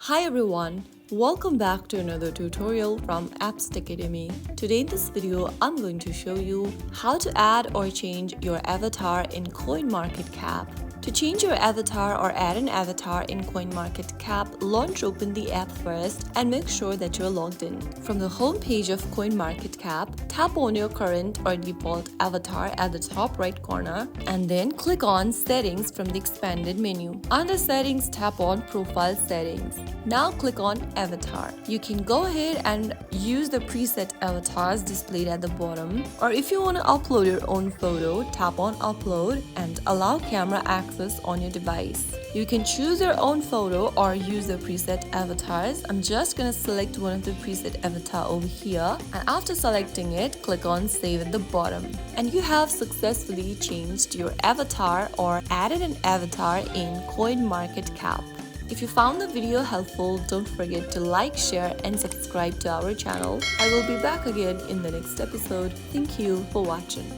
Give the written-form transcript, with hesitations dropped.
Hi everyone, welcome back to another tutorial from Apps Academy. Today in this video, I'm going to show you how to add or change your avatar in CoinMarketCap. To change your avatar or add an avatar in CoinMarketCap, launch open the app first and make sure that you're logged in. From the home page of CoinMarketCap, tap on your current or default avatar at the top right corner and then click on Settings from the expanded menu. Under Settings, tap on Profile Settings. Now click on Avatar. You can go ahead and use the preset avatars displayed at the bottom, or if you want to upload your own photo, tap on Upload and allow camera access on your device. You can choose your own photo or use the preset avatars. I'm just gonna select one of the preset avatar over here, and after selecting it, click on Save at the bottom. And you have successfully changed your avatar or added an avatar in CoinMarketCap. If you found the video helpful, don't forget to like, share and subscribe to our channel. I will be back again in the next episode. Thank you for watching.